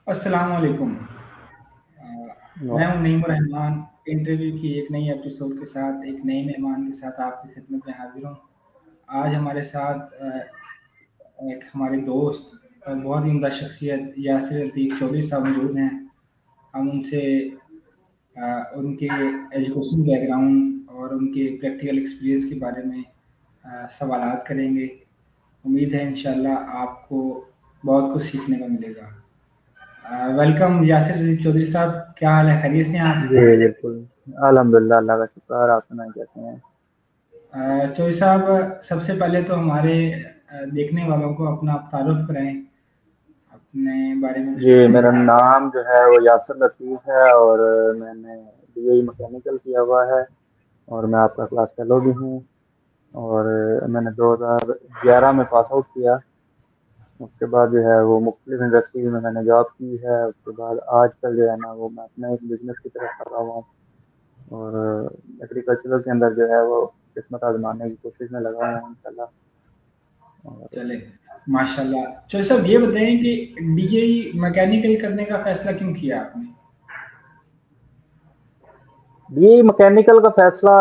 अस्सलाम वालेकुम। मैं हूं नईमुर रहमान। इंटरव्यू की एक नई एपिसोड के साथ एक नए मेहमान के साथ आपकी खिदमत में हाजिर हूँ। आज हमारे साथ एक हमारे दोस्त और बहुत ही उम्दा शख्सियत यासिर अतीक चौधरी साहब मौजूद हैं। हम उनसे उनके एजुकेशन बैकग्राउंड और उनके प्रैक्टिकल एक्सपीरियंस के बारे में सवालात करेंगे। उम्मीद है इंशाल्लाह आपको बहुत कुछ सीखने को मिलेगा। वेलकम यासिर अजीज चौधरी साहब, क्या हाल है? खैरियत से हैं आप? जी बिल्कुल। अल्हम्दुलिल्लाह, अल्लाह का शुक्र। आप सुनाए कैसे हैं? चौधरी साहब, सबसे पहले तो हमारे देखने वालों को अपना तारुफ कराएं, अपने बारे में कुछ जी, बताएं। मेरा नाम जो है वो यासिर लतीफ़ है और मैंने बीएई मैकेनिकल किया हुआ है और मैं आपका क्लास फेलो भी हूँ। और मैंने 2011 में पास आउट किया। उसके बाद जो है वो मुख्तलिफ इंडस्ट्रीज में मैंने जॉब की है। उसके बाद आजकल जो है ना वो मैं अपने एक बिजनेस की तरफ लगा हुआ हूँ और एग्रीकल्चर के अंदर जो है वो किस्मत आजमाने की कोशिश में लगा हुआ हूँ इंशाल्लाह। और चले, माशाल्लाह। चौधरी साहब, ये बताएं कि डीएई मैकेनिकल करने का फैसला क्यों किया आपने? ये मैकेनिकल का फैसला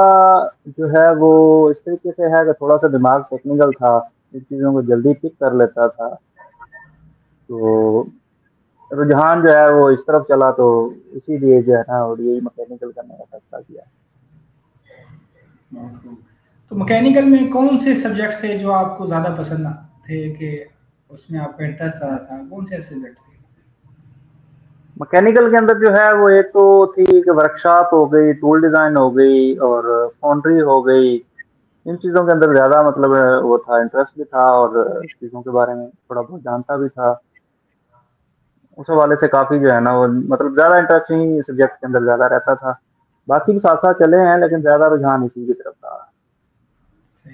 जो है वो इस तरीके से है कि थोड़ा सा दिमाग टेक्निकल था, इन चीज़ों को जल्दी पिक कर लेता था। तो रुझान जो है वो इस तरफ चला, तो इसीलिए जो है ना और यही मैकेनिकल करने का फैसला किया। बहुत खूब। तो मैकेनिकल में कौन से सब्जेक्ट थे जो आपको ज़्यादा पसंद थे कि उसमें आपका इंटरेस्ट ज़्यादा था? कौन से सब्जेक्ट थे? मैकेनिकल के अंदर जो है वो एक तो थी कि वर्कशॉप हो गई, टूल डिज़ाइन हो गई और फाउंड्री हो गई। इन चीज़ों के अंदर ज़्यादा मतलब वो था, इंटरेस्ट भी था और चीज़ों के बारे में थोड़ा बहुत जानता भी था। उस हवाले से काफ़ी जो है ना वो मतलब ज़्यादा इंटरेस्टिंग सब्जेक्ट के अंदर ज़्यादा रहता था। बाकी भी साथ साथ चले हैं लेकिन ज़्यादा रुझान इसी की तरफ था। सही।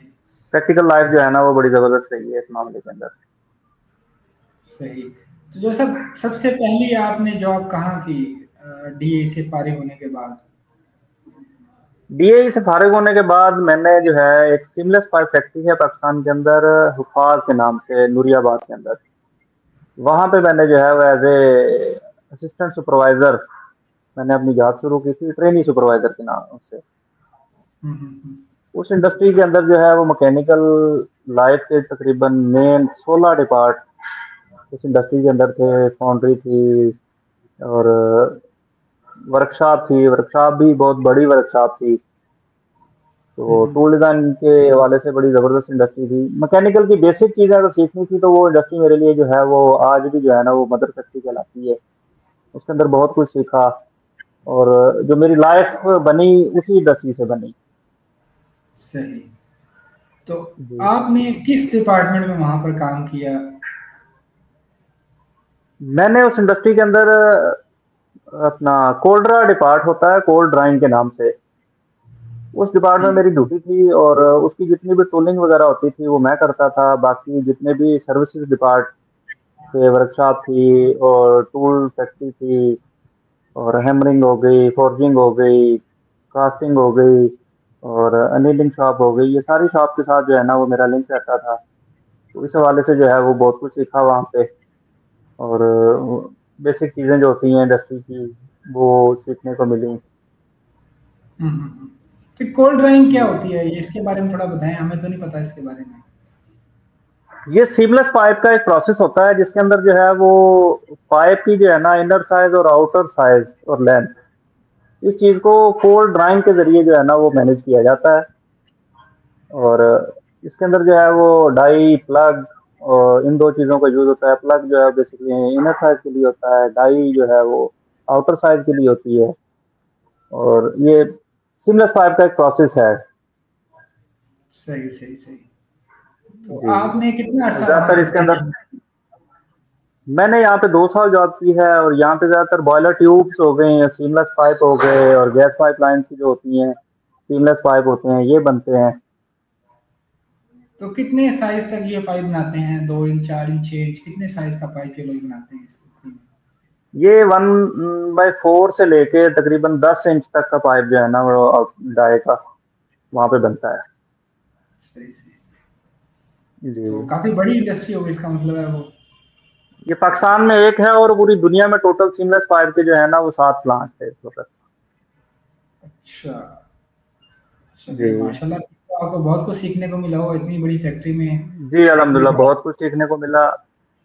प्रैक्टिकल लाइफ तो जो है ना वो बड़ी ज़बरदस्त रही है इस मामले के अंदर। सही। तो जो सबसे पहली आपने जॉब कहाँ की डीए से फारिग होने के बाद? डीएई से फारिग होने के बाद मैंने जो है एक सीमलेस पाइप फैक्ट्री है पाकिस्तान के अंदर, हुफाज के नाम से, नूरियाबाद के अंदर। वहाँ पे मैंने जो है वो एज ए असिस्टेंट सुपरवाइजर मैंने अपनी जॉब शुरू की थी, ट्रेनी सुपरवाइजर के नाम से। हुँ, हुँ, हुँ। उस इंडस्ट्री के अंदर जो है वो मैकेनिकल लाइफ के तकरीबन मेन 16 डिपार्ट उस इंडस्ट्री के अंदर थे। फाउंड्री थी और वर्कशॉप थी, वर्कशॉप भी बहुत बड़ी वर्कशॉप थी। हुँ, तो हुँ। टूल डिजाइन के हवाले से बड़ी जबरदस्त इंडस्ट्री थी। मैकेनिकल की बेसिक चीजें अगर सीखनी थी तो वो इंडस्ट्री मेरे लिए जो है वो आज भी जो है ना वो मदर फैक्ट्री कहलाती है। उसके अंदर बहुत कुछ सीखा और जो मेरी लाइफ बनी उसी इंडस्ट्री से बनी। सही। तो जी। आपने किस डिपार्टमेंट में वहाँ पर काम किया? मैंने उस इंडस्ट्री के अंदर अपना कोल्ड्रा डिपार्ट होता है, कोल्ड ड्राइंग के नाम से, उस डिपार्ट में ठीक। मेरी ड्यूटी थी और उसकी जितनी भी टूलिंग वगैरह होती थी वो मैं करता था। बाकी जितने भी सर्विसेज डिपार्ट थे, वर्कशॉप थी और टूल फैक्ट्री थी और हैमरिंग हो गई, फोर्जिंग हो गई, कास्टिंग हो गई और अनीलिंग शॉप हो गई, ये सारी शॉप के साथ जो है ना वो मेरा लिंक रहता था। तो इस हवाले से जो है वो बहुत कुछ सीखा वहाँ पे और बेसिक चीज़ें जो होती हैं इंडस्ट्री की वो सीखने को मिली। हुँ, हुँ, हुँ। तो कोल्ड ड्राइंग क्या जी। होती है? ये इसके बारे में थोड़ा बताएँ, हमें तो नहीं पता इसके बारे में। ये सीमलेस पाइप का एक प्रोसेस होता है जिसके अंदर जो है वो पाइप की जो है ना इनर साइज और आउटर साइज और लेंथ, इस चीज को कोल्ड ड्राइंग के जरिए जो है ना वो मैनेज किया जाता है। और इसके अंदर जो है वो डाई, प्लग और इन दो चीजों का यूज होता है। प्लग जो है बेसिकली इनर साइज के लिए होता है, डाई जो है वो आउटर साइज के लिए होती है। और ये सीमलेस पाइप का एक प्रोसेस है। सही, सही, सही। तो जी। आपने कितना और अर्सा वहाँ ज्यादातर पर इसके काम अंदर किया? मैंने यहाँ पे 2 साल जॉब की है और यहाँ पे ज्यादातर बॉयलर ट्यूब्स हो गए, सीमलेस पाइप हो गए और गैस पाइप लाइन की जो होती हैं सीमलेस पाइप होते हैं, ये बनते हैं। तो कितने साइज़ तक ये पाइप बनाते हैं? 2 इंच, 4 इंच, 6 इंच, कितने साइज़ का पाइप ये लोग बनाते हैं इसको? ये 1/4 से लेके तकरीबन 10 इंच तक का पाइप जो है ना वो डाई का वहाँ पे बनता है। सही, सही, सही। जी। तो काफ़ी बड़ी इंडस्ट्री होगी इसका मतलब है वो। ये पाकिस्तान में एक है और पूरी दुनिया में टोटल सीमलेस पाइप के जो है ना वो 7 प्लांट है इस वक्त। अच्छा, जी चलिए माशाल्लाह, तो आपको बहुत कुछ सीखने को मिला हो इतनी बड़ी फैक्ट्री में। जी, इतनी अल्हम्दुलिल्लाह बड़ी। बहुत कुछ सीखने को मिला।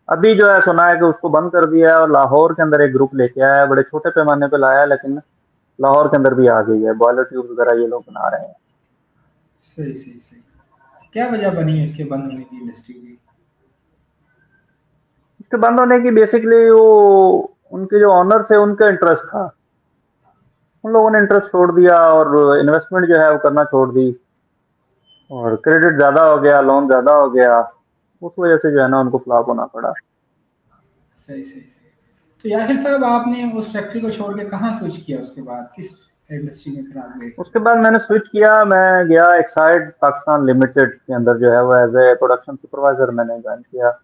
अभी जो है सुना है कि उसको बंद कर दिया है और लाहौर के अंदर एक ग्रुप लेके आया है, बड़े छोटे पैमाने पे लाया है, लेकिन लाहौर के अंदर भी आ गई है। बॉयलर ट्यूब वगैरह ये लोग बना रहे हैं। सही सही सही। क्या वजह बनी है इसके बंद होने की इंडस्ट्री की? इसके बंद होने की बेसिकली वो उनके जो ऑनर्स है उनका इंटरेस्ट था। उन लोगों ने इंटरेस्ट छोड़ दिया और इन्वेस्टमेंट जो है वो करना छोड़ दी, और क्रेडिट ज़्यादा हो गया, लोन ज़्यादा हो गया। उस वजह से जो है ना उनको फ्लॉप होना पड़ा। सही सही सही। तो यासिर साहब, आपने उस फैक्ट्री को छोड़ के कहाँ स्विच किया उसके बाद, किस इंडस्ट्री में फिर आप गए? उसके बाद मैंने स्विच किया, मैं गया एक्साइड पाकिस्तान लिमिटेड के अंदर जो है वो एज ए प्रोडक्शन सुपरवाइजर मैंने ज्वाइन किया।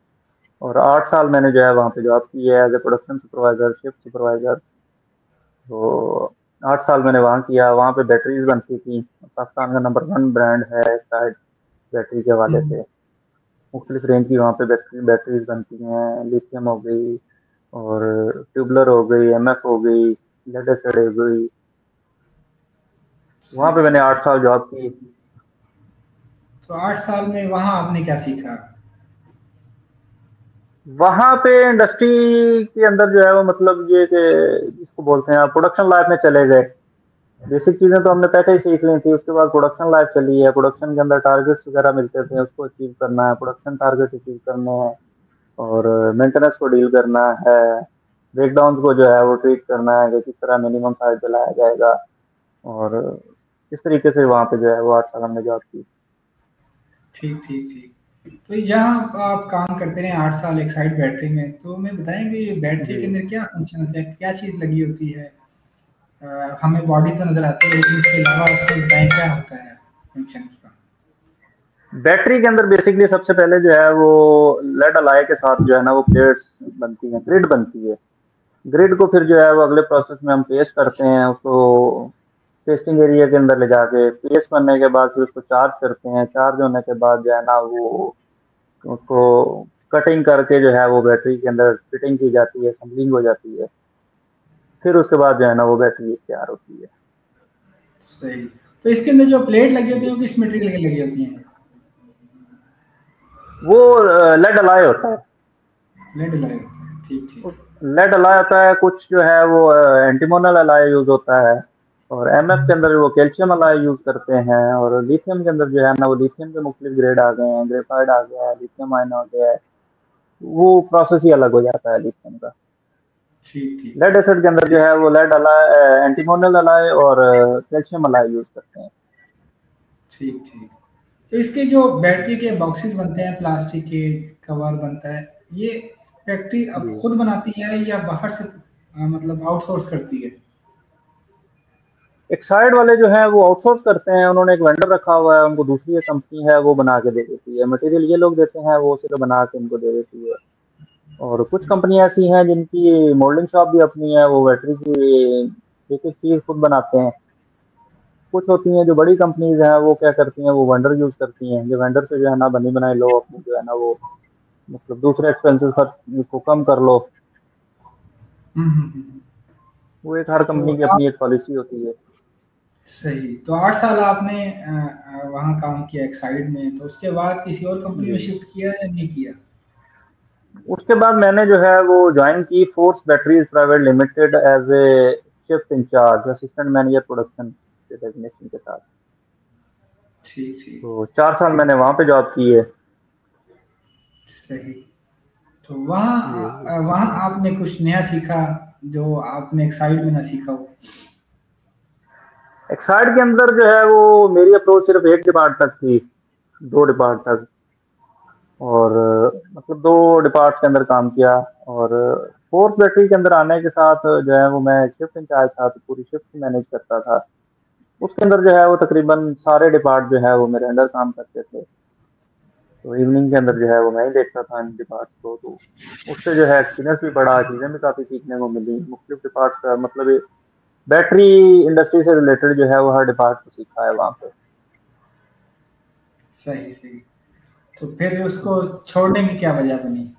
और 8 साल मैंने जो है वहाँ पे जॉब की है as a production supervisor, shift supervisor. तो 8 साल मैंने वहाँ किया। वहाँ पे बैटरीज बनती थी। पाकिस्तान का नंबर 1 ब्रांड है एक्साइड बैटरी के हवाले हम्म, से। मुख्तलिफ रेंज की वहाँ पे बैटरीज बनती हैं। लिथियम हो गई, और ट्यूबलर हो गई, एमएफ हो गई, लेड एसिड हो गई। वहाँ सही पे मैंने सही सही। 8 साल जॉब की। तो 8 साल में वहाँ आपने क्या सीखा? वहाँ पे इंडस्ट्री के अंदर जो है वो मतलब ये कि जिसको बोलते हैं प्रोडक्शन लाइफ में चले गए। बेसिक चीजें तो हमने पहले ही सीख ली थी। उसके बाद प्रोडक्शन लाइफ चली है। प्रोडक्शन के अंदर टारगेट्स वगैरह मिलते थे, उसको अचीव करना है, प्रोडक्शन टारगेट अचीव करने हैं, और मेंटेनेंस को डील करना है, ब्रेकडाउन को जो है वो ट्रीट करना है कि किस तरह मिनिमम साइज पे लाया जाएगा। और इस तरीके से वहाँ पे जो है वो 8 साल हमने जॉब की। ठीक ठीक ठीक। तो ये जहाँ आप काम करते रहे 8 साल एक साइड बैटरी में, तो हमें बताएंगे ये बैटरी जी के अंदर क्या फंक्शन होता है, क्या चीज़ लगी होती है? हमें बॉडी तो नजर आती है, लेकिन इसके अलावा उसमें बताएं क्या होता है फंक्शन उसका? बैटरी के अंदर बेसिकली सबसे पहले जो है वो लेड अलाई के साथ जो है ना वो प्लेट्स बनती हैं, ग्रिड बनती है। ग्रिड को फिर जो है वो अगले प्रोसेस में हम पेस्ट करते हैं उसको, टेस्टिंग एरिया के अंदर ले जाके पेस्ट बनने के बाद फिर उसको चार्ज करते हैं। चार्ज होने के बाद जो है ना वो उसको कटिंग करके जो है वो बैटरी के अंदर फिटिंग की जाती है, असेंबलिंग हो जाती है। फिर उसके बाद जो है ना वो बैटरी तैयार होती है। सही। तो इसके अंदर जो प्लेट लगी होती है जी, वो किस मटेरियल की लगी होती हैं? वो लेड अलाई होता है। लेड लगे होते हैं, ठीक ठीक। लेड अलाई होता है। कुछ जो है वो एंटीमोनल अलाई यूज होता है, और एमएफ के अंदर वो कैल्शियम अलाई यूज करते हैं, और लिथियम के अंदर जो है ना वो लिथियम के मुख्तलिफ ग्रेड आ गए हैं। ग्रेफाइड आ गया है, लिथियम आयन आ गया है। वो प्रोसेस ही अलग हो जाता है लिथियम का। ठीक ठीक लेड ठीक। एसिड के अंदर जो है वो लेड अलाई, एंटीमोनल अलाई और कैल्शियम अलाई यूज करते हैं। ठीक ठीक। तो इसके जो बैटरी के बॉक्सेस बनते हैं, प्लास्टिक के कवर बनता है, ये फैक्ट्री अब जी, खुद बनाती है या बाहर से मतलब आउटसोर्स करती है? एक्साइड वाले जो है वो आउटसोर्स करते हैं। उन्होंने एक वेंडर रखा हुआ है, उनको दूसरी एक कंपनी है वो बना के दे देती है। मटेरियल ये लोग देते हैं, वो सिर्फ बना के उनको दे देती है। और कुछ सही कंपनी ऐसी हैं जिनकी मोल्डिंग शॉप भी अपनी है, वो बैटरी की एक एक चीज खुद बनाते हैं। कुछ होती हैं जो बड़ी कंपनीज हैं, वो क्या करती हैं, वो वेंडर यूज करती हैं। जो वेंडर से जो है ना बनी बनाई लो, अपनी जो है ना वो मतलब दूसरे एक्सपेंसेस खर्च को कम कर लो। हम्म। वो एक हर तो कंपनी की आप अपनी एक पॉलिसी होती है। सही, तो 8 साल आपने वहाँ काम किया एक साइड में, तो उसके बाद किसी और कंपनी में जी, शिफ्ट किया या नहीं किया? उसके बाद मैंने जो है वो ज्वाइन की Force Batteries Private Limited as a shift incharge, assistant manager production के डेजिग्नेशन के साथ। ठीक ठीक। तो 4 साल मैंने वहाँ पे जॉब की है। सही। तो वहाँ जी, वहाँ आपने कुछ नया सीखा जो आपने एक साइड में ना सीखा हो? एक्साइड के अंदर जो है वो मेरी अप्रोच सिर्फ एक डिपार्ट तक थी, 2 डिपार्ट तक। और मतलब 2 डिपार्ट के अंदर काम किया। और फोर्स बैटरी के अंदर आने के साथ जो है वो मैं शिफ्ट इंचार्ज था, तो पूरी शिफ्ट मैनेज करता था। उसके अंदर जो है वो तकरीबन सारे डिपार्ट जो है वो मेरे अंडर काम करते थे। तो इवनिंग के अंदर जो है वो मैं ही देखता था इन डिपार्ट्स को। तो उससे जो है एक्सपीरियंस भी बढ़ा, चीज़ें भी काफ़ी सीखने को मिली मुख्तलिफ डिपार्ट्स का। मतलब बैटरी इंडस्ट्री से रिलेटेड जो है वो हर डिपार्ट को सीखा है वहाँ पे। सही सही। तो फिर उसको छोड़ने की क्या वजह बनी?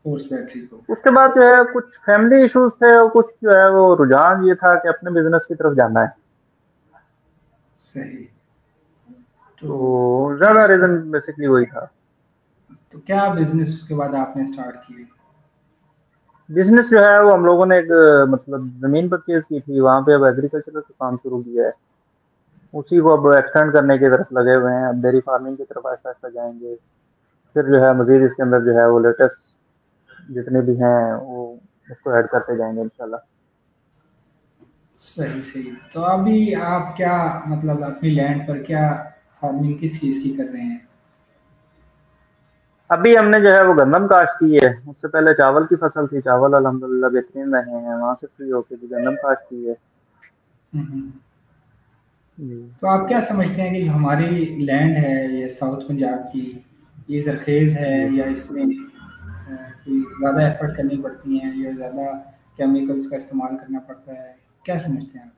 फोर्स बैटरी को। उसके बाद जो है कुछ फैमिली इश्यूज थे और कुछ जो है वो रुझान ये था कि अपने बिजनेस की तरफ जाना है। सही। तो तो क्या ज्यादा रीजन बेसिकली वही था। तो क्या बिजनेस उसके बाद आपने स्टार्ट किए? बिजनेस जो है वो हम लोगों ने एक मतलब जमीन परचेज की थी, वहां पे अब एग्रीकल्चर का काम शुरू किया है। उसी को अब एक्सटेंड करने की तरफ लगे हुए हैं। अब डेयरी फार्मिंग की तरफ आहिस्ता आहिस्ता जाएंगे। फिर जो है मजीद इसके अंदर जो है वो लेटेस्ट जितने भी हैं वो उसको ऐड करते जाएंगे इंशाल्लाह। सही सही। तो अभी आप क्या मतलब अपनी लैंड पर क्या फार्मिंग किस चीज़ की कर रहे हैं? अभी हमने जो है वो गंदम काश्त की है। उससे पहले चावल की फसल थी, चावल अल्हम्दुलिल्लाह बेहतरीन रहे हैं। वहां से फ्री होके भी गंदम काश्त की है। हम्म। जी। तो आप क्या समझते हैं कि जो हमारी लैंड है ये साउथ पंजाब की, ये जरखेज़ है जी। या इसमें कोई ज़्यादा एफर्ट करनी पड़ती हैं या ज़्यादा केमिकल्स का इस्तेमाल करना पड़ता है? क्या समझते हैं आप?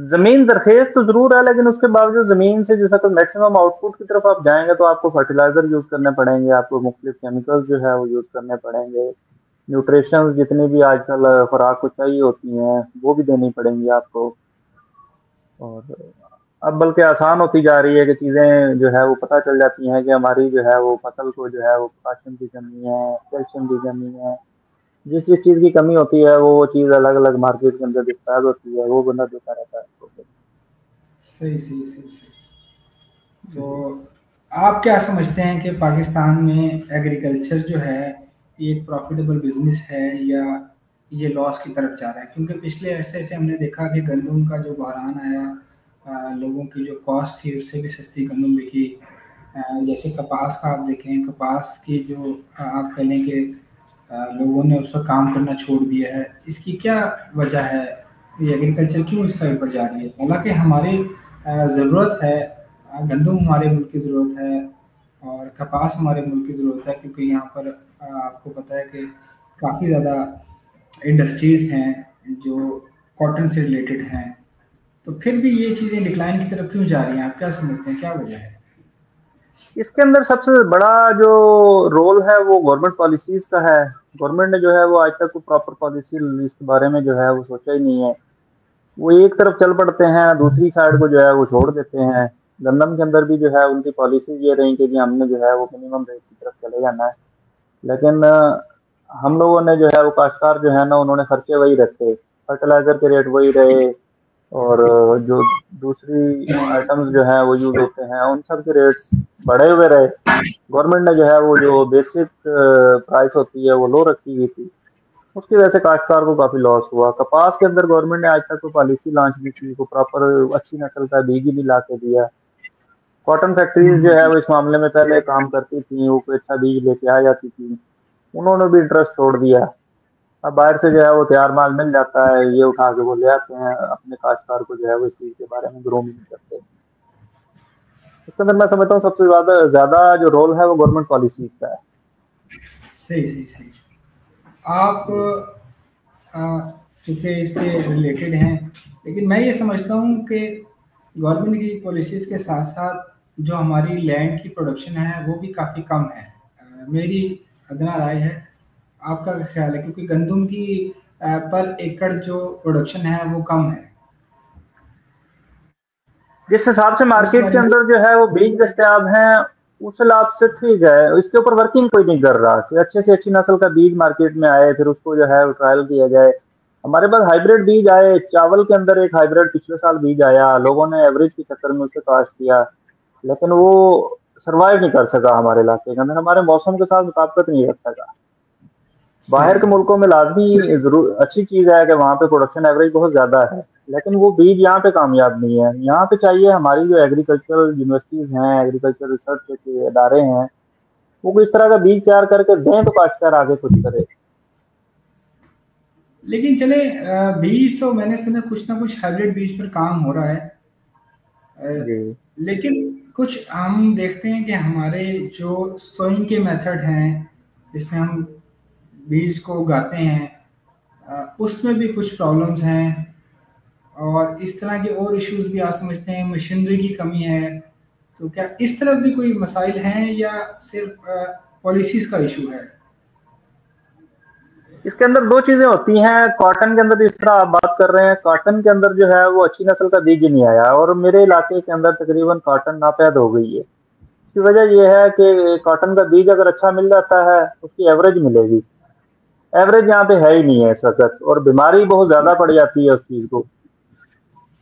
जमीन दरखेज तो जरूर है, लेकिन उसके बावजूद जमीन से जैसा तो मैक्सिमम आउटपुट की तरफ आप जाएंगे तो आपको फर्टिलाइजर यूज करने पड़ेंगे, आपको मुख्तलिफ केमिकल्स जो है वो यूज करने पड़ेंगे। न्यूट्रिशन जितनी भी आजकल खुराक को चाहिए होती हैं वो भी देनी पड़ेंगी आपको। और अब बल्कि आसान होती जा रही है कि चीज़ें जो है वो पता चल जाती हैं कि हमारी जो है वो फसल को जो है वो पोटाशियम की कमी है, कैल्शियम की कमी है। जिस जिस चीज़ की कमी होती है वो चीज़ अलग अलग मार्केट के अंदर डिस्क्राइब होती है, वो बंदा देता रहता है उसको फिर। सही सही सही सही। तो आप क्या समझते हैं कि पाकिस्तान में एग्रीकल्चर जो है ये एक प्रॉफिटेबल बिजनेस है या ये लॉस की तरफ जा रहा है? क्योंकि पिछले अरसे से हमने देखा कि गंदम का जो बहरान आया, लोगों की जो कॉस्ट थी उससे भी सस्ती गंदम बिकी। जैसे कपास का आप देखें, कपास की जो आप कह लें कि लोगों ने उस पर काम करना छोड़ दिया है, इसकी क्या वजह है? ये एग्रीकल्चर क्यों इस साइड पर जा रही है? हालांकि हमारी ज़रूरत है, गंदम हमारे मुल्क की ज़रूरत है और कपास हमारे मुल्क की ज़रूरत है, क्योंकि यहाँ पर आपको पता है कि काफ़ी ज़्यादा इंडस्ट्रीज़ हैं जो कॉटन से रिलेटेड हैं। तो फिर भी ये चीज़ें डिक्लाइन की तरफ क्यों जा रही हैं? आप क्या समझते हैं, क्या वजह है? इसके अंदर सबसे बड़ा जो रोल है वो गवर्नमेंट पॉलिसीज का है। गवर्नमेंट ने जो है वो आज तक कोई प्रॉपर पॉलिसी इसके बारे में जो है वो सोचा ही नहीं है। वो एक तरफ चल पड़ते हैं, दूसरी साइड को जो है वो छोड़ देते हैं। गंदम के अंदर भी जो है उनकी पॉलिसी ये रही कि जी हमने जो है वो मिनिमम रेट की तरफ चले जाना है। लेकिन हम लोगों ने जो है वो काश्तकार जो है ना उन्होंने खर्चे वही रखे, फर्टिलाइजर के रेट वही रहे, और जो दूसरी आइटम्स जो है वो यूज होते हैं उन सब के रेट्स बढ़े हुए रहे। गवर्नमेंट ने जो है वो जो बेसिक प्राइस होती है वो लो रखी हुई थी। उसकी वजह से काश्तकार को काफी लॉस हुआ। कपास के अंदर गवर्नमेंट ने आज तक कोई पॉलिसी लॉन्च नहीं की, को प्रॉपर अच्छी नस्ल का बीज भी ला के दिया। कॉटन फैक्ट्रीज जो है वो इस मामले में पहले काम करती थी, वो कोई अच्छा बीज लेके आ जाती थी, उन्होंने भी इंटरेस्ट छोड़ दिया। अब बाहर से जो है वो तैयार माल मिल जाता है, ये उठा के वो ले आते हैं, अपने काश्तकार को जो है वो इस चीज के बारे में ग्रूम नहीं करते। इसके अंदर मैं समझता हूँ सबसे ज्यादा ज्यादा जो रोल है वो गवर्नमेंट पॉलिसीज का है। सही सही सही। आप जी। चूँकि इससे रिलेटेड हैं, लेकिन मैं ये समझता हूँ कि गवर्नमेंट की पॉलिसीज़ के साथ-साथ जो हमारी लैंड की प्रोडक्शन है, वो भी काफ़ी कम है। मेरी अदना राय है, आपका क्या ख़्याल है? क्योंकि गंदम की पर एकड़ जो प्रोडक्शन है, वो कम है। जिस हिसाब से उस मार्केट के बारे में अंदर जो है वो बीज दस्तियाब हैं, उस हिसाब से ठीक है। इसके ऊपर वर्किंग कोई नहीं कर रहा कि अच्छे से अच्छी नस्ल का बीज मार्केट में आए, फिर उसको जो है ट्रायल किया जाए। हमारे पास हाइब्रिड बीज आए, चावल के अंदर एक हाइब्रिड पिछले साल बीज आया, लोगों ने एवरेज के चक्कर में उसे कास्ट किया, लेकिन वो सरवाइव नहीं कर सका हमारे इलाके के अंदर, हमारे मौसम के साथ मुताबिकत नहीं रख सका। बाहर सही। के मुल्कों में लाजमी जरूर अच्छी चीज है कि वहाँ पे प्रोडक्शन एवरेज बहुत ज्यादा है, लेकिन वो बीज यहाँ पे कामयाब नहीं है। यहाँ पे चाहिए हमारी जो एग्रीकल्चरल यूनिवर्सिटीज हैं, एग्रीकल्चर रिसर्च के इदारे हैं, वो किस तरह का बीज तैयार करके दें तो काश्तकार आगे कुछ करे। लेकिन चले बीज तो मैंने सुना कुछ ना कुछ हाइब्रिड बीज पर काम हो रहा है। अ, जी। लेकिन कुछ हम देखते हैं कि हमारे जो सोइंग के मेथड हैं, जिसमें हम बीज को उगाते हैं, उसमें भी कुछ प्रॉब्लम्स हैं और इस तरह के और इश्यूज भी आप समझते हैं, मशीनरी की कमी है। तो क्या इस तरफ भी कोई मसाइल हैं या सिर्फ पॉलिसीज का इशू है? इसके अंदर दो चीजें होती हैं। कॉटन के अंदर जिस तरह आप बात कर रहे हैं, कॉटन के अंदर जो है वो अच्छी नस्ल का बीज नहीं आया, और मेरे इलाके के अंदर तकरीबन कॉटन नापैद हो गई है। इसकी वजह यह है कि कॉटन का बीज अगर अच्छा मिल जाता है उसकी एवरेज मिलेगी, एवरेज यहाँ पे है ही नहीं है इस वक्त, और बीमारी बहुत ज्यादा पड़ जाती है उस चीज को।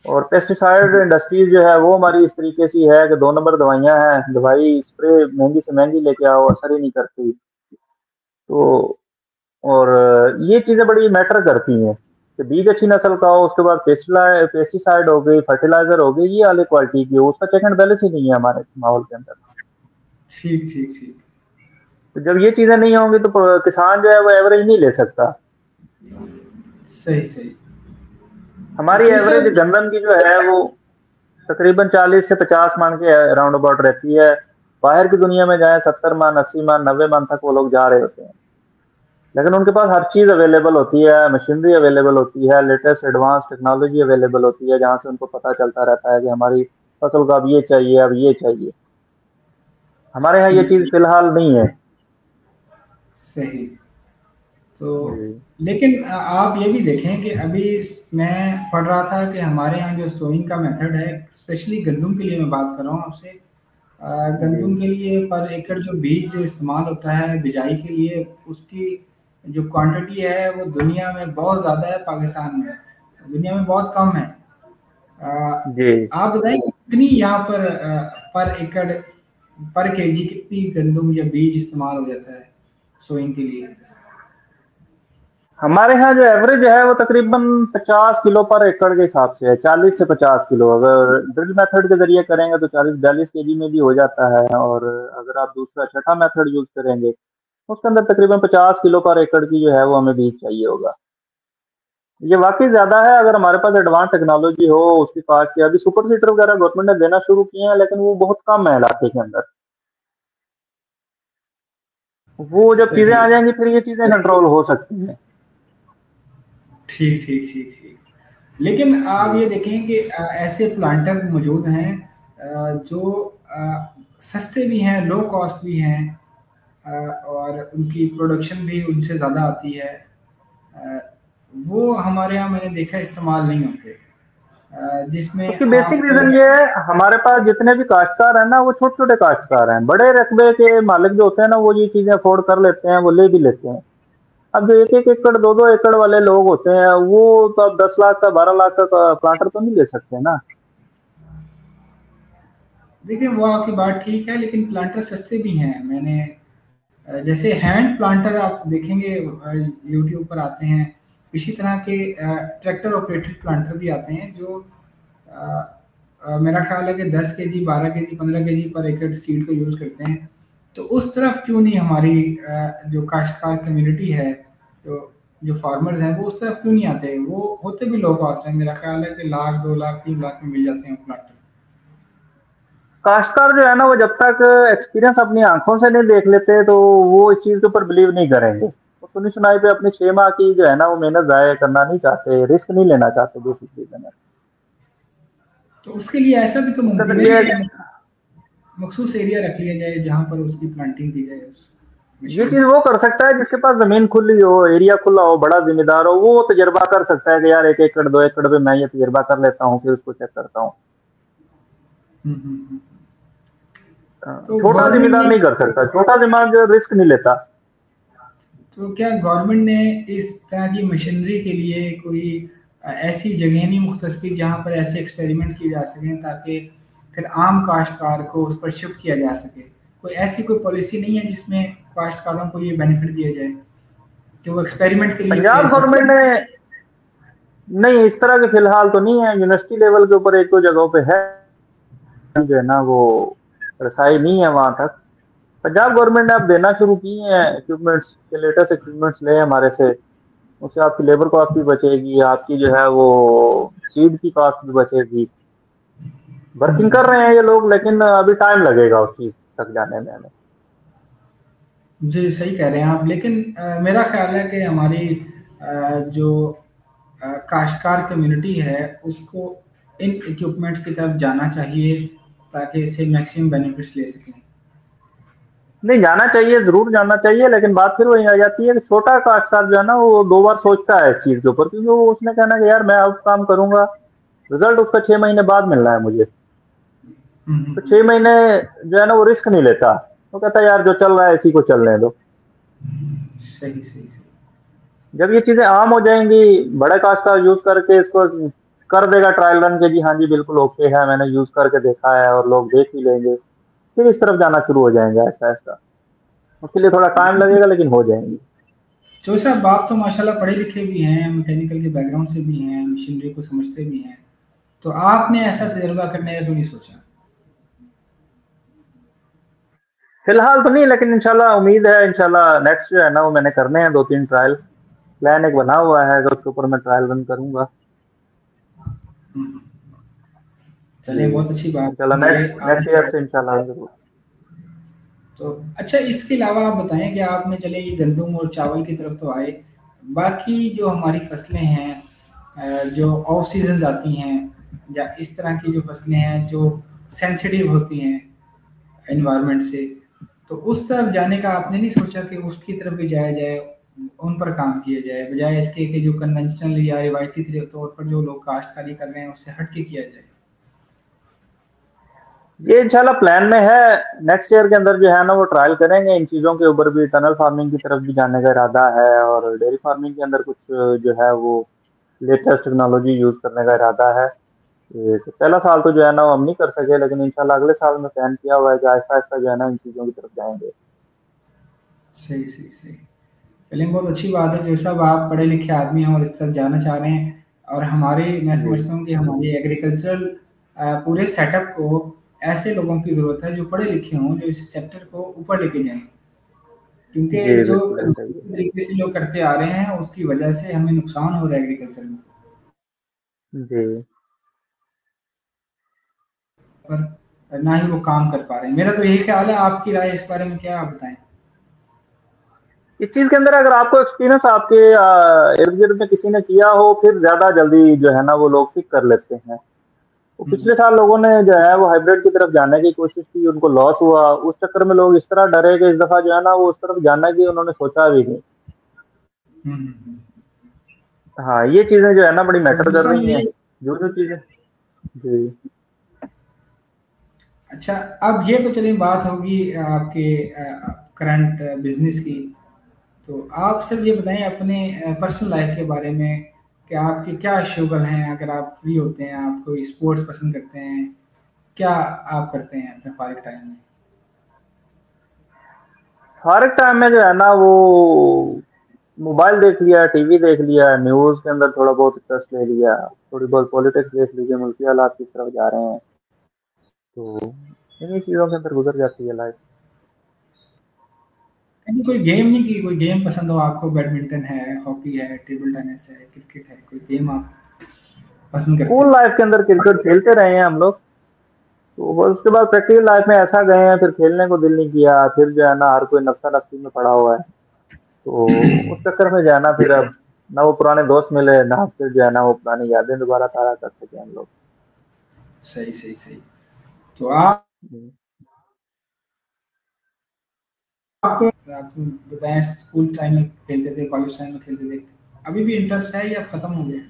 और पेस्टिसाइड इंडस्ट्रीज जो है वो हमारी इस तरीके से है कि 2 नंबर दवाइयां हैं, दवाई स्प्रे महंगी से महंगी लेके आओ, असर ही नहीं करती। तो और ये चीजें बड़ी मैटर करती हैं कि बीज अच्छी नस्ल का हो, उसके बाद पेस्टिसाइड हो गई, फर्टिलाइजर हो गई, ये वाली क्वालिटी की हो, उसका चेक एंड बैलेंस ही नहीं है हमारे माहौल के अंदर। ठीक ठीक ठीक। तो जब ये चीजें नहीं होंगी तो किसान जो है वो एवरेज नहीं ले सकता। सही सही। हमारी तो एवरेज सर, गंदम की जो है वो तकरीबन 40 से 50 मन के राउंड अबाउट रहती है। बाहर की दुनिया में जाए 70 मन, 80 मन, 90 मन तक वो लोग जा रहे होते हैं, लेकिन उनके पास हर चीज अवेलेबल होती है, मशीनरी अवेलेबल होती है, लेटेस्ट एडवांस टेक्नोलॉजी अवेलेबल होती है, जहां से उनको पता चलता रहता है कि हमारी फसल को अब ये चाहिए, अब ये चाहिए। हमारे यहाँ ये ठीक चीज ठीक। फिलहाल नहीं है। सही। तो जी लेकिन आप ये भी देखें कि अभी मैं पढ़ रहा था कि हमारे यहाँ जो सोइंग का मेथड है, स्पेशली गंदम के लिए मैं बात कर रहा हूँ आपसे। जी गंदम के लिए पर एकड़ जो बीज जो इस्तेमाल होता है बिजाई के लिए, उसकी जो क्वांटिटी है वो दुनिया में बहुत ज़्यादा है, पाकिस्तान में दुनिया में बहुत कम है। जी। आप बताएं कितनी यहाँ पर एकड़ पर केजी कितनी गंदम या बीज इस्तेमाल हो जाता है सोइंग के लिए? हमारे यहाँ जो एवरेज है वो तकरीबन 50 किलो पर एकड़ के हिसाब से है, 40 से 50 किलो। अगर ड्रिल मेथड के जरिए करेंगे तो 40-42 केजी में भी हो जाता है, और अगर आप दूसरा छठा मेथड यूज करेंगे उसके अंदर तकरीबन 50 किलो पर एकड़ की जो है वो हमें बीज चाहिए होगा। ये वाकई ज्यादा है। अगर हमारे पास एडवांस टेक्नोलॉजी हो, उसकी कास्ट की, अभी सुपर सीटर वगैरह गवर्नमेंट ने देना शुरू किए हैं, लेकिन वो बहुत कम है इलाके के अंदर। वो जब चीजें सही। आ जाएंगी फिर ये चीजें कंट्रोल हो सकती हैं। ठीक ठीक ठीक ठीक। लेकिन आप जी ये देखें कि ऐसे प्लांटर मौजूद हैं जो सस्ते भी हैं, लो कॉस्ट भी हैं, और उनकी प्रोडक्शन भी उनसे ज़्यादा आती है। अ, वो हमारे यहाँ मैंने देखा इस्तेमाल नहीं होते, जिसमें उसकी बेसिक आप। रीजन ये है, हमारे पास जितने भी काश्तकार हैं ना वो छोटे छोटे काश्तकार हैं। बड़े रकबे के मालिक जो होते हैं ना वो ये चीजें अफोर्ड कर लेते हैं, वो ले भी लेते हैं। अब जो 1-1 एकड़ 2-2 एकड़ वाले लोग होते हैं वो तो अब 10 लाख का 12 लाख का प्लांटर तो नहीं ले सकते ना। देखिए वो आपकी बात ठीक है, लेकिन प्लांटर सस्ते भी हैं। मैंने जैसे हैंड प्लांटर आप देखेंगे यूट्यूब पर आते हैं, इसी तरह के ट्रैक्टर ऑपरेटेड प्लांटर भी आते हैं जो अ, मेरा ख्याल है कि 10 केजी, 12 केजी, 15 केजी पर एकड़ सीड को यूज़ करते हैं। तो उस तरफ क्यों नहीं हमारी जो काश्तकार कम्युनिटी है, जो जो फार्मर्स हैं, वो उस तरफ क्यों नहीं आते? वो होते भी लो कॉस्ट है, मेरा ख्याल है कि लाख, 2 लाख, 3 लाख में मिल जाते हैं प्लांटर। काश्तकार जो है ना वो जब तक एक्सपीरियंस अपनी आंखों से नहीं देख लेते तो वो इस चीज के ऊपर बिलीव नहीं करेंगे। वो सुनी सुनाई पे अपनी 6 माह की जो है ना वो मेहनत जाया करना नहीं चाहते, रिस्क नहीं लेना चाहते बेसिक रीजन है। तो उसके लिए ऐसा भी तो उसका मुमकिन फिर है ये है कि कि मखसूस एरिया रख लिया जाए जहाँ पर उसकी प्लांटिंग की जाए उस ये मशीन चीज से। वो कर सकता है जिसके पास जमीन खुली हो, एरिया खुला हो, बड़ा जिम्मेदार हो, वो तजर्बा कर सकता है कि यार 1 एकड़ 2 एकड़ पे मैं ये तजर्बा कर लेता हूँ, फिर उसको चेक करता हूँ। हम्म, हम्म, हम्म। तो छोटा गवर्नमेंट जिम्मेदार ने नहीं कर सकता, छोटा जिम्मेदार जो रिस्क नहीं लेता। तो क्या गवर्नमेंट ने इस तरह की मशीनरी के लिए कोई ऐसी जगह नहीं मुख्तस की जहाँ पर ऐसे एक्सपेरिमेंट किए जा सकें, ताकि फिर आम काश्तकार को उस पर शिफ्ट किया जा सके? कोई ऐसी कोई पॉलिसी नहीं है जिसमें काश्तकारों को ये बेनिफिट दिया जाए कि वो एक्सपेरिमेंट के लिए पंजाब भेज सकते गवर्नमेंट हैं? ने नहीं, इस तरह के फिलहाल तो नहीं है। यूनिवर्सिटी लेवल के ऊपर 1-2 जगहों पे है जो है ना वो रसाई नहीं है वहां तक। पंजाब गवर्नमेंट ने अब देना शुरू की है इक्विपमेंट्स के, लेटेस्ट इक्विपमेंट्स ले हमारे से। उससे आपकी लेबर कॉस्ट भी बचेगी, आपकी जो है वो सीड की कॉस्ट भी बचेगी। वर्किंग कर रहे हैं ये लोग, लेकिन अभी टाइम लगेगा उस चीज तक जाने में हमें। जी सही कह रहे हैं आप, लेकिन मेरा ख्याल है कि हमारी जो काश्तकार कम्युनिटी है उसको इन इक्विपमेंट्स की तरफ जाना चाहिए। ताकि इससे मैक्सिमम बेनिफिट्स ले सकें? नहीं, जाना चाहिए, जरूर जाना चाहिए, लेकिन बात फिर वही आ जाती है कि छोटा काश्तकार जो है ना वो 2 बार सोचता है इस चीज के ऊपर, क्योंकि वो उसने कहना कि यार मैं अब काम करूंगा, रिजल्ट उसका 6 महीने बाद मिलना है मुझे। तो 6 महीने जो है ना वो रिस्क नहीं लेता, वो कहता है यार जो चल रहा है इसी को चलने दो। सही सही सही। जब ये चीजें आम हो जाएंगी, बड़े काश्तकार यूज करके इसको कर देगा ट्रायल रन के, जी हाँ जी बिल्कुल ओके है, मैंने यूज करके देखा है, और लोग देख ही लेंगे, फिर इस तरफ जाना शुरू हो जाएंगे ऐसा ऐसा। उसके लिए थोड़ा टाइम लगेगा, लेकिन हो जाएंगी। जो साहब आप तो माशाल्लाह पढ़े लिखे भी हैं, मैकेनिकल के बैकग्राउंड से भी हैं, मशीनरी को समझते भी हैं, तो आपने ऐसा तजुर्बा करने का क्यों नहीं सोचा? फिलहाल तो नहीं, लेकिन इंशाल्लाह उम्मीद है, इंशाल्लाह नेक्स्ट जो है ना वो मैंने करने हैं 2-3 ट्रायल, प्लान एक बना हुआ है कि उसके ऊपर मैं ट्रायल रन करूंगा। जी, चलिए बहुत अच्छी बात इंशाल्लाह है ये नेक्स्ट नेक्स्ट ईयर से इंशाल्लाह जरूर। तो अच्छा, इसके अलावा आप बताएं कि आपने चले ये गंदम और चावल की तरफ तो आए, बाकी जो हमारी फसलें हैं जो ऑफ सीजन आती हैं, या इस तरह की जो फसलें हैं जो सेंसिटिव होती हैं एनवायरनमेंट से, तो उस तरफ जाने का आपने नहीं सोचा कि उसकी तरफ भी जाया जाए, उन पर काम किया जाए, बजाय इसके कि जो कन्वेंशनल या रिवायती तौर पर जो लोग काश्तकारी कर रहे हैं उससे हट के किया जाए? ये इंशाल्लाह प्लान में है, नेक्स्ट ईयर के अंदर जो है ना वो ट्रायल करेंगे इन चीज़ों के ऊपर भी, टनल फार्मिंग की तरफ भी जाने का इरादा है, और डेयरी फार्मिंग के अंदर कुछ जो है वो लेटेस्ट टेक्नोलॉजी यूज़ करने का इरादा है। ये तो पहला साल तो जो है ना वो हम नहीं कर सके, लेकिन इंशाल्लाह अगले साल में प्लान किया हुआ है कि आहिस्ता आहिस्ता जो है ना इन चीज़ों की तरफ जाएंगे। सही सही सही। चलिए बहुत अच्छी बात है जो सब आप पढ़े लिखे आदमी हैं और इस तरफ जाना चाह रहे हैं, और हमारे मैं जी समझता हूँ कि हमारे एग्रीकल्चरल पूरे सेटअप को ऐसे लोगों की ज़रूरत है जो पढ़े लिखे हों, जो इस सेक्टर को ऊपर लेके जाएं, जी क्योंकि जो बिल्कुल ऐसा ही है। तरीके से जो करते आ रहे हैं उसकी वजह से हमें नुकसान हो रहा है एग्रीकल्चर में, जी, पर ना ही वो काम कर पा रहे हैं। मेरा तो यही ख्याल है, आपकी राय इस बारे में क्या, आप बताएं? इस चीज़ के अंदर अगर आपको एक्सपीरियंस आपके इर्द गिर्द में किसी ने किया हो, फिर ज़्यादा जल्दी जो है ना वो लोग पिक कर लेते हैं। वो पिछले साल लोगों ने जो है वो हाइब्रिड की तरफ जाने की कोशिश की, उनको लॉस हुआ, उस चक्कर में लोग इस तरह डरे कि इस दफा जो है ना वो उस तरफ जाने की उन्होंने सोचा भी नहीं। हम्म, हम्म, हम्म। हाँ, ये चीजें जो है ना बड़ी तो मैटर कर दूसरा रही हैं, ये, जो जो चीजें। जी अच्छा, अब ये तो चलिए बात होगी आपके करंट बिजनेस की, तो आप सिर्फ ये बताएं अपने पर्सनल लाइफ के बारे में कि आपके क्या शुगल हैं, अगर आप फ्री होते हैं, आप कोई स्पोर्ट्स पसंद करते हैं, क्या आप करते हैं अपने फारिग टाइम में? हर एक टाइम में जो है ना वो मोबाइल देख लिया, टीवी देख लिया, न्यूज के अंदर थोड़ा बहुत इंटरेस्ट ले लिया, थोड़ी बहुत पॉलिटिक्स देख लीजिए, मुल्की हालात किस तरफ जा रहे हैं, तो इन्हीं चीजों के अंदर गुजर जाती है लाइफ। कहीं कोई गेम नहीं की, कोई गेम पसंद हो आपको? बैडमिंटन है, हॉकी है, टेबल टेनिस है, क्रिकेट है, कोई गेम आप पसंद करते स्कूल हैं? लाइफ के अंदर क्रिकेट खेलते रहे हैं हम लोग, तो बस उसके बाद प्रैक्टिकल लाइफ में ऐसा गए हैं, फिर खेलने को दिल नहीं किया, फिर जो है ना हर कोई नफसा नफसी में पड़ा हुआ है, तो उस चक्कर में जो है ना फिर अब ना वो पुराने दोस्त मिले, ना फिर जो है ना वो पुरानी यादें दोबारा ताज़ा कर सके हम लोग। सही सही सही। तो आप बताएं, स्कूल टाइम में खेलते थे, कॉलेज टाइम में खेलते थे, अभी भी इंटरेस्ट है या खत्म हो गया?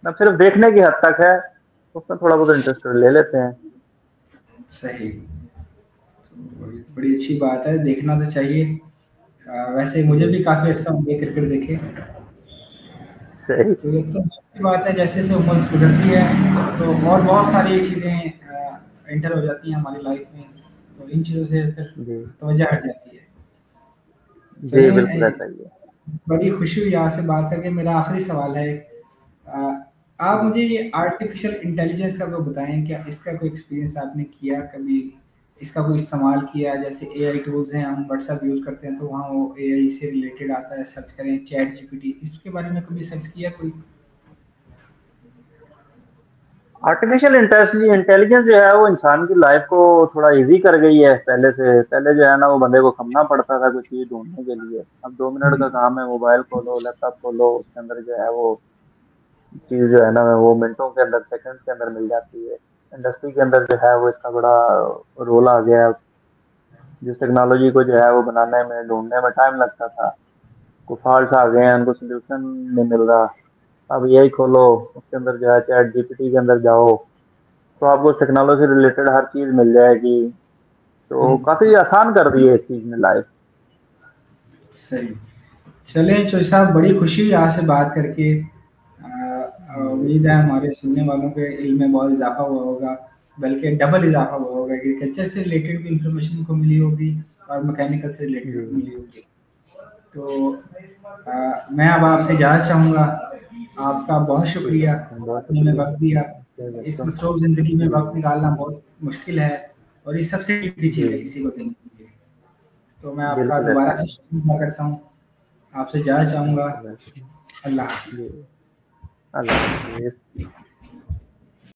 अब सिर्फ देखने की हद तक है, उसमें थोड़ा बहुत इंटरेस्ट ले लेते हैं। सही। तो बड़ी बड़ी अच्छी बात है, देखना तो चाहिए। वैसे मुझे जी भी काफ़ी अर्सा हो गया क्रिकेट देखे। सही। तो ये तो अच्छी बात है, जैसे जैसे उम्र गुजरती है तो और बहुत सारी चीज़ें इंटर हो जाती हैं हमारी लाइफ में, तो इन चीज़ों से फिर जी तवज्जो हट जाती है। जी चलिए, बिल्कुल ऐसा ही है। बड़ी खुशी हुई आपसे बात करके। मेरा आखिरी सवाल है, अ, आप जी मुझे ये आर्टिफिशियल इंटेलिजेंस का तो बताएं, क्या इसका कोई एक्सपीरियंस आपने किया कभी? इसका कोई इस्तेमाल किया? जैसे एआई टूल्स हैं, हम व्हाट्सएप यूज़ करते हैं तो वहाँ वो एआई से रिलेटेड आता है, सर्च करें चैट जीपीटी, इसके बारे में कभी सर्च किया कोई? आर्टिफिशियल इंटेलिजेंस जो है वो इंसान की लाइफ को थोड़ा इजी कर गई है पहले से। पहले जो है ना वो बंदे को खमना पड़ता था कोई चीज ढूंढने के लिए। अब 2 मिनट का काम है, मोबाइल खोलो, लैपटॉप खोलो, उसके अंदर जो है वो चीज जो है ना वो मिनटों के अंदर, सेकंड्स के अंदर मिल जाती है। इंडस्ट्री के अंदर जो है वो इसका बड़ा रोल आ गया है। जिस टेक्नोलॉजी को जो है वो बनाने में, ढूंढने में टाइम लगता था, को फॉल्ट आ गए हैं, उनको सोल्यूशन नहीं मिल रहा। अब यही खोलो, उसके अंदर जो है चैट जीपीटी के अंदर जाओ, तो आपको उस टेक्नोलॉजी से रिलेटेड हर चीज मिल जाएगी। तो काफी आसान कर दी है इस चीज ने लाइफ। सही। चले चोई साहब, बड़ी खुशी हुई आपसे बात करके। उम्मीद है हमारे सुनने वालों के इल्म में बहुत इजाफा हुआ होगा, बल्कि डबल इजाफा हुआ होगा। एग्रीकल्चर से रिलेटेड भी इंफॉर्मेशन को मिली होगी और मैकेनिकल से रिलेटेड भी मिली होगी। तो मैं अब आपसे इजाज़त चाहूँगा। आपका बहुत शुक्रिया, आपने हमें वक्त दिया। इस मसरूफ ज़िंदगी में वक्त निकालना बहुत मुश्किल है और ये सबसे कीमती चीज़ है किसी को देने के लिए। तो मैं आपका दोबारा से शुक्रिया करता हूँ, आपसे इजाज़त चाहूँगा। अल्लाह हाफ़िज़। अल्लाह हाफ़िज़।